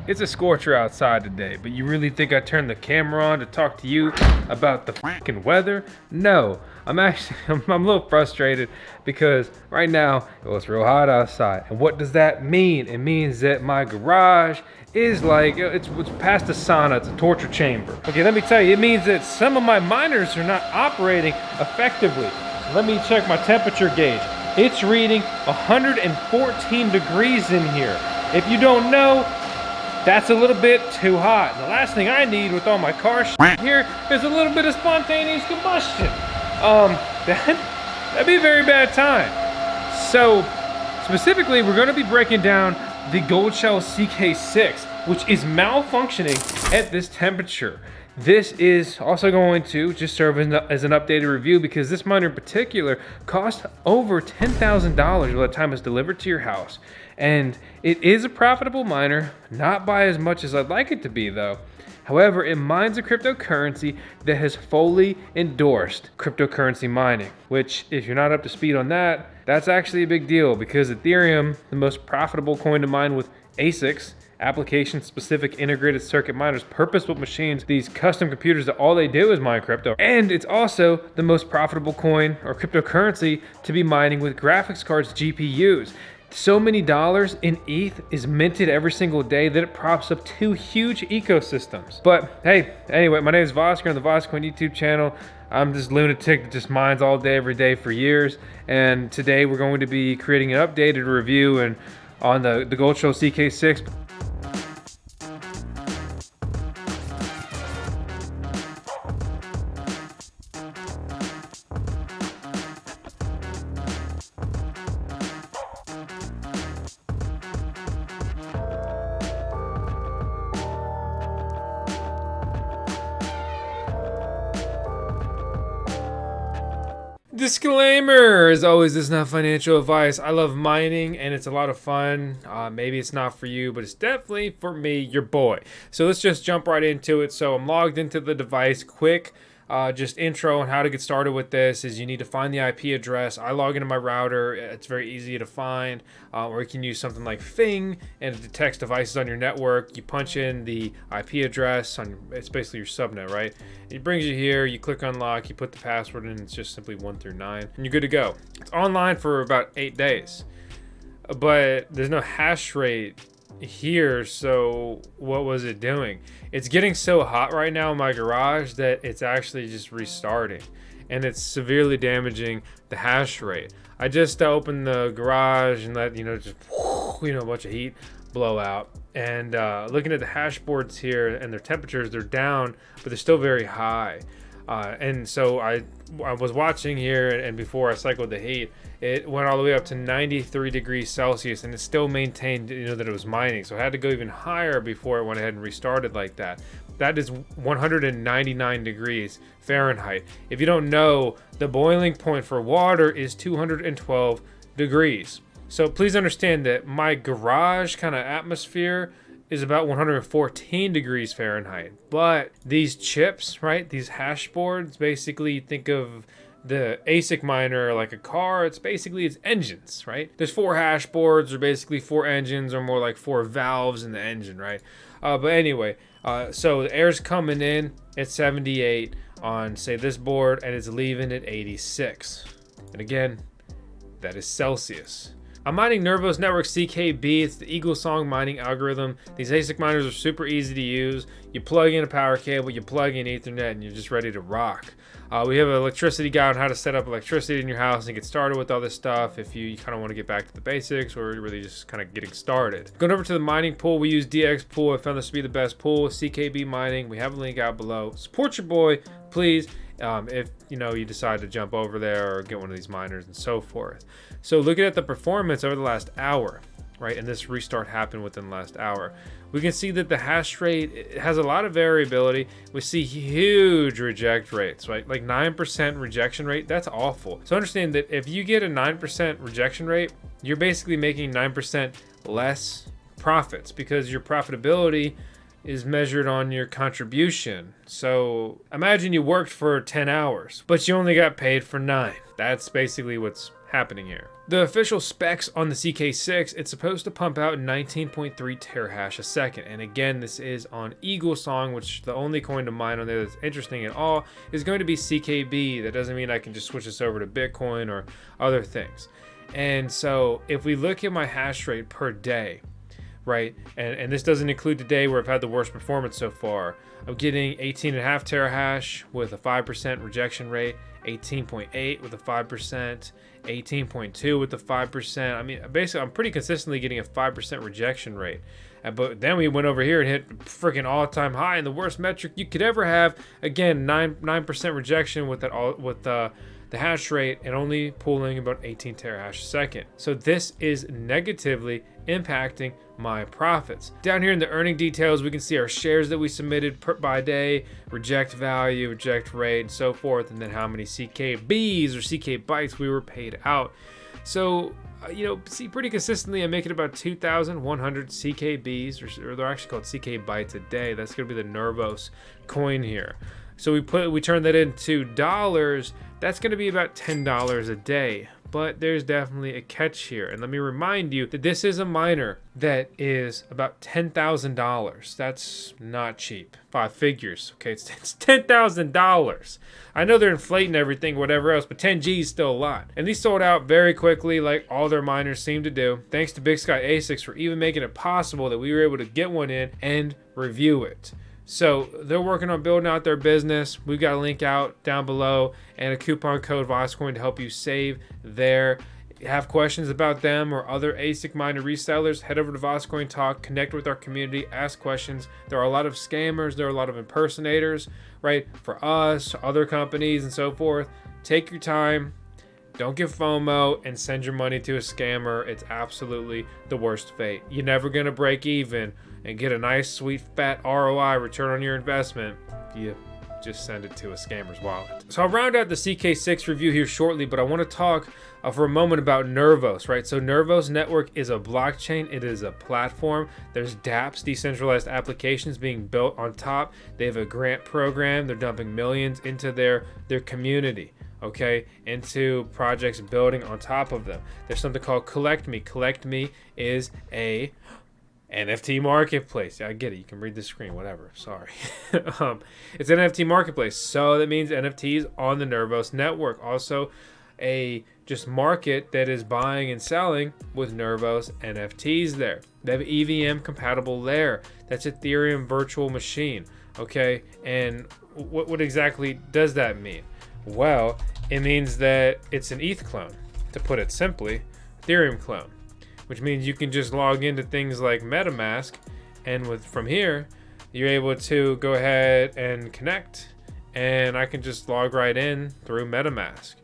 It's a scorcher outside today, but you really think I turned the camera on to talk to you about the fucking weather? No, I'm a little frustrated because right now, well, it's real hot outside. And what does that mean? It means that my garage is like, it's past a sauna, it's a torture chamber. Okay, let me tell you, it means that some of my miners are not operating effectively. Let me check my temperature gauge. It's reading 114 degrees in here. If you don't know, that's a little bit too hot. And the last thing I need with all my car shit here is a little bit of spontaneous combustion. That'd be a very bad time. So, specifically, we're gonna be breaking down the Goldshell CK6, which is malfunctioning at this temperature. This is also going to just serve as an updated review because this miner in particular cost over $10,000 by the time it's delivered to your house. And it is a profitable miner, not by as much as I'd like it to be though. However, it mines a cryptocurrency that has fully endorsed cryptocurrency mining, which if you're not up to speed on that, that's actually a big deal because Ethereum, the most profitable coin to mine with ASICs, application-specific integrated circuit miners, purpose-built machines, these custom computers that all they do is mine crypto. And it's also the most profitable coin or cryptocurrency to be mining with graphics cards, GPUs. So many dollars in ETH is minted every single day that it props up two huge ecosystems. But hey, anyway, my name is Vosk on the VoskCoin YouTube channel. I'm this lunatic that just mines all day, every day for years. And today we're going to be creating an updated review and on the Goldshell CK6. Disclaimer, as always, this is not financial advice. I love mining and it's a lot of fun. Maybe it's not for you, but it's definitely for me, your boy. So let's just jump right into it. So I'm logged into the device. Quick just intro on how to get started with this is you need to find the IP address. I log into my router. It's very easy to find, or you can use something like Fing and it detects devices on your network. You punch in the IP address on it's basically your subnet, right? It brings you here, you click unlock, you put the password in, it's just simply 1 through 9, and you're good to go. It's online for about 8 days, but there's no hash rate here, so what was it doing? It's getting so hot right now in my garage that it's actually just restarting, and it's severely damaging the hash rate. I just opened the garage and let just a bunch of heat blow out, and looking at the hash boards here and their temperatures, they're down, but they're still very high. And so I was watching here, and before I cycled the heat, it went all the way up to 93 degrees Celsius, and it still maintained, that it was mining. So I had to go even higher before it went ahead and restarted like that. That is 199 degrees Fahrenheit. If you don't know, the boiling point for water is 212 degrees. So please understand that my garage kind of atmosphere is about 114 degrees Fahrenheit. But these chips, right, these hash boards, basically think of the ASIC miner like a car. It's engines, right? There's 4 hash boards, or basically 4 engines, or more like 4 valves in the engine, right? But anyway, so the air's coming in at 78 on, say, this board, and it's leaving at 86. And again, that is Celsius. I'm mining Nervos Network CKB. It's the Eagle Song mining algorithm. These ASIC miners are super easy to use. You plug in a power cable, you plug in Ethernet, and you're just ready to rock. We have an electricity guide on how to set up electricity in your house and get started with all this stuff if you kind of want to get back to the basics or really just kind of getting started. Going over to the mining pool, we use DX Pool. I found this to be the best pool. CKB mining. We have a link out below. Support your boy, please. If you decide to jump over there or get one of these miners and so forth. So looking at the performance over the last hour, right, and this restart happened within the last hour, we can see that the hash rate has a lot of variability. We see huge reject rates, right? Like 9% rejection rate. That's awful. So understand that if you get a 9% rejection rate, you're basically making 9% less profits because your profitability is measured on your contribution. So imagine you worked for 10 hours, but you only got paid for 9. That's basically what's happening here. The official specs on the CK6, it's supposed to pump out 19.3 terahash a second. And again, this is on Eagle Song, which the only coin to mine on there that's interesting at all is going to be CKB. That doesn't mean I can just switch this over to Bitcoin or other things. And so if we look at my hash rate per day, right, and this doesn't include the day where I've had the worst performance so far, I'm getting 18.5 terahash with a 5% rejection rate, 18.8 with a 5%, 18.2 with the 5%. I mean, basically, I'm pretty consistently getting a 5% rejection rate. But then we went over here and hit freaking all-time high, and the worst metric you could ever have. Again, 9% rejection with the hash rate, and only pulling about 18 terahash a second. So this is negatively impacting my profits. Down here in the earning details, we can see our shares that we submitted by day, reject value, reject rate, and so forth, and then how many CKBs or CK bytes we were paid out. So, see, pretty consistently, I'm making about 2,100 CKBs, or they're actually called CK bytes a day. That's going to be the Nervos coin here. So we turn that into dollars. That's going to be about $10 a day. But there's definitely a catch here. And let me remind you that this is a miner that is about $10,000. That's not cheap. 5 figures. Okay, it's $10,000. I know they're inflating everything, whatever else, but 10 G is still a lot. And these sold out very quickly, like all their miners seem to do. Thanks to Big Sky ASICs for even making it possible that we were able to get one in and review it. So they're working on building out their business. We've got a link out down below and a coupon code VoskCoin to help you save there. Have questions about them or other ASIC miner resellers, head over to VoskCoin Talk, connect with our community, ask questions. There are a lot of scammers, there are a lot of impersonators, right? For us, other companies and so forth. Take your time. Don't give FOMO and send your money to a scammer. It's absolutely the worst fate. You're never going to break even and get a nice, sweet, fat ROI, return on your investment, if you just send it to a scammer's wallet. So I'll round out the CK6 review here shortly, but I want to talk for a moment about Nervos, right? So Nervos Network is a blockchain. It is a platform. There's dApps, decentralized applications being built on top. They have a grant program. They're dumping millions into their community. Okay, into projects building on top of them. There's something called Collect Me. Collect Me is a NFT marketplace. I get it. You can read the screen, whatever. Sorry. It's an NFT marketplace. So that means NFTs on the Nervos network. Also a just market that is buying and selling with Nervos NFTs there. They have EVM compatible layer. That's Ethereum virtual machine. Okay. And what exactly does that mean? Well, it means that it's an ETH clone, to put it simply, Ethereum clone, which means you can just log into things like MetaMask, and from here, you're able to go ahead and connect, and I can just log right in through MetaMask.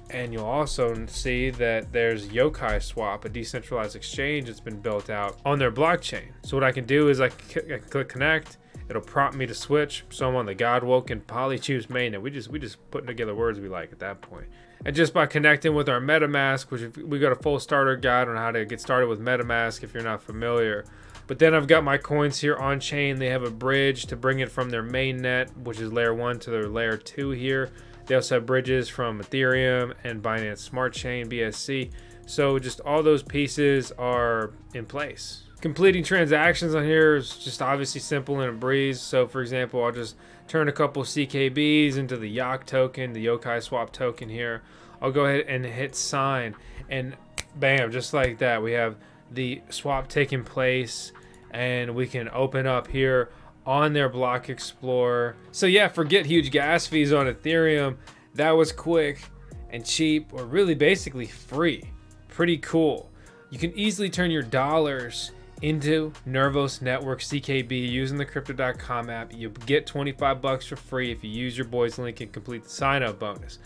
And you'll also see that there's Yokai Swap, a decentralized exchange that's been built out on their blockchain. So what I can do is I can click connect. It'll prompt me to switch. So I'm on the Godwoken Polyjuice mainnet. We just putting together words we like at that point. And just by connecting with our MetaMask, which we got a full starter guide on how to get started with MetaMask if you're not familiar. But then I've got my coins here on chain. They have a bridge to bring it from their mainnet, which is layer 1 to their layer 2 here. They also have bridges from Ethereum and Binance Smart Chain, BSC. So just all those pieces are in place. Completing transactions on here is just obviously simple and a breeze. So for example, I'll just turn a couple CKBs into the YOK token, the Yokai Swap token here. I'll go ahead and hit sign, and bam, just like that, we have the swap taking place, and we can open up here on their block explorer. So yeah, forget huge gas fees on Ethereum. That was quick and cheap, or really basically free. Pretty cool. You can easily turn your dollars into Nervos Network CKB using the Crypto.com app. You get 25 bucks for free if you use your boy's link and complete the sign up bonus.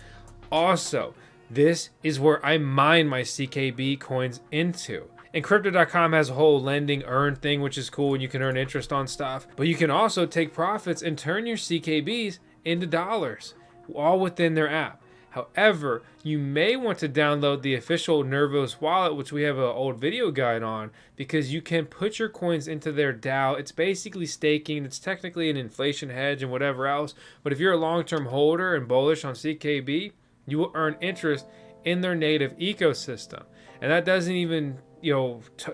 Also, this is where I mine my CKB coins into. And Crypto.com has a whole lending earn thing, which is cool, and you can earn interest on stuff. But you can also take profits and turn your CKBs into dollars, all within their app. However, you may want to download the official Nervos wallet, which we have an old video guide on, because you can put your coins into their DAO. It's basically staking. It's technically an inflation hedge and whatever else. But if you're a long-term holder and bullish on CKB, you will earn interest in their native ecosystem. And that doesn't even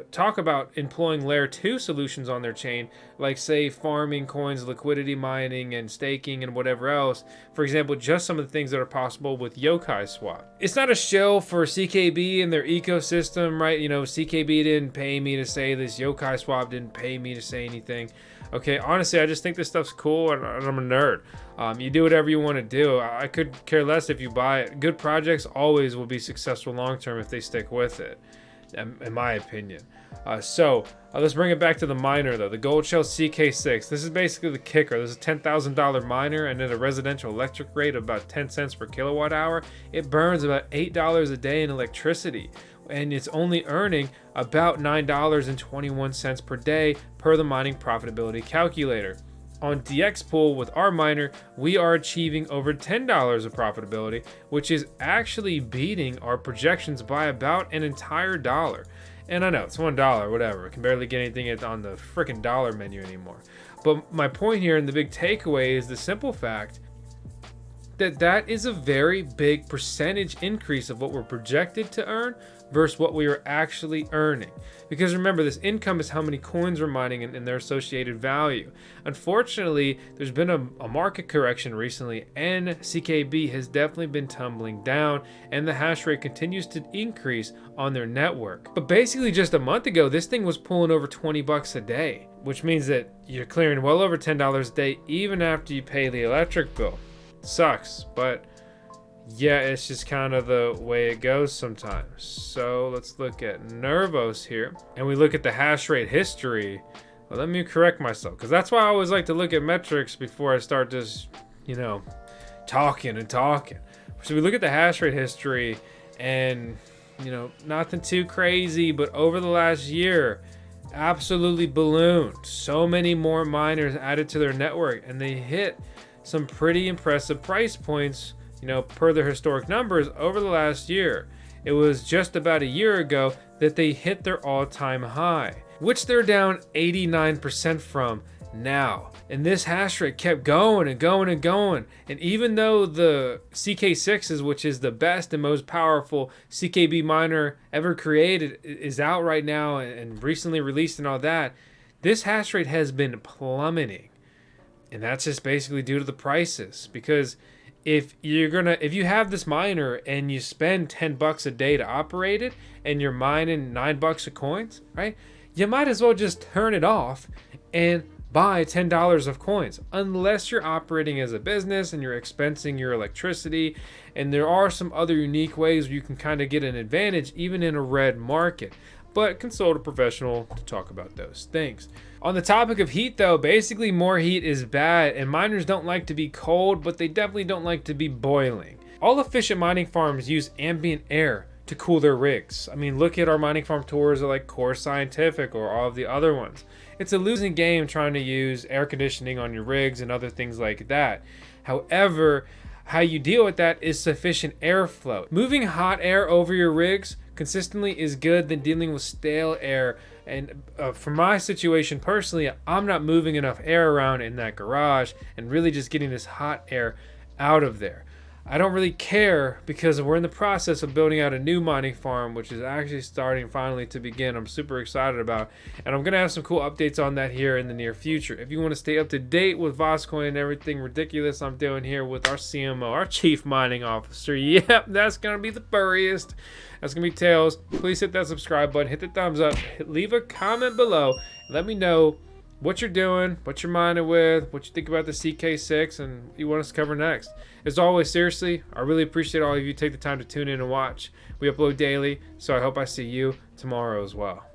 talk about employing layer 2 solutions on their chain, like say farming coins, liquidity mining, and staking, and whatever else. For example, just some of the things that are possible with yokai swap. It's not a shill for CKB and their ecosystem, right? CKB didn't pay me to say this, yokai swap didn't pay me to say anything. Okay, honestly, I just think this stuff's cool, and I'm a nerd. You do whatever you want to do. I could care less if you buy it. Good projects always will be successful long term if they stick with it, in my opinion. So let's bring it back to the miner though, the Goldshell CK6. This is basically the kicker. This is a $10,000 miner, and at a residential electric rate of about 10 cents per kilowatt hour, it burns about $8 a day in electricity. And it's only earning about $9.21 per day per the mining profitability calculator. On DX Pool with our miner, we are achieving over $10 of profitability, which is actually beating our projections by about an entire dollar. And I know it's $1, whatever. I can barely get anything on the freaking dollar menu anymore. But my point here and the big takeaway is the simple fact that is a very big percentage increase of what we're projected to earn versus what we are actually earning. Because remember, this income is how many coins we're mining and their associated value. Unfortunately, there's been a market correction recently, and CKB has definitely been tumbling down, and the hash rate continues to increase on their network. But basically just a month ago, this thing was pulling over 20 bucks a day, which means that you're clearing well over $10 a day even after you pay the electric bill. Sucks, but yeah, it's just kind of the way it goes sometimes. So let's look at Nervos here, and we look at the hash rate history. Well, let me correct myself, because that's why I always like to look at metrics before I start just talking. So we look at the hash rate history, and nothing too crazy, but over the last year, absolutely ballooned. So many more miners added to their network, and they hit some pretty impressive price points, per their historic numbers over the last year. It was just about a year ago that they hit their all-time high, which they're down 89% from now. And this hash rate kept going and going and going. And even though the CK6s, which is the best and most powerful CKB miner ever created, is out right now and recently released and all that, this hash rate has been plummeting. And that's just basically due to the prices. Because if you have this miner and you spend 10 bucks a day to operate it, and you're mining 9 bucks of coins, right? You might as well just turn it off and buy $10 of coins, unless you're operating as a business and you're expensing your electricity. And there are some other unique ways where you can kind of get an advantage even in a red market. But consult a professional to talk about those things. On the topic of heat though, basically more heat is bad, and miners don't like to be cold, but they definitely don't like to be boiling. All efficient mining farms use ambient air to cool their rigs. I mean, look at our mining farm tours like Core Scientific or all of the other ones. It's a losing game trying to use air conditioning on your rigs and other things like that. However, how you deal with that is sufficient airflow. Moving hot air over your rigs consistently is good than dealing with stale air. And for my situation personally, I'm not moving enough air around in that garage and really just getting this hot air out of there. I don't really care because we're in the process of building out a new mining farm, which is actually starting finally to begin. I'm super excited about, and I'm going to have some cool updates on that here in the near future. If you want to stay up to date with VoskCoin and everything ridiculous I'm doing here with our CMO, our Chief Mining Officer, yep, that's going to be the furriest. That's going to be Tails. Please hit that subscribe button, hit the thumbs up, leave a comment below, and let me know what you're doing, what you're mining with, what you think about the CK6, and what you want us to cover next. As always, seriously, I really appreciate all of you take the time to tune in and watch. We upload daily, so I hope I see you tomorrow as well.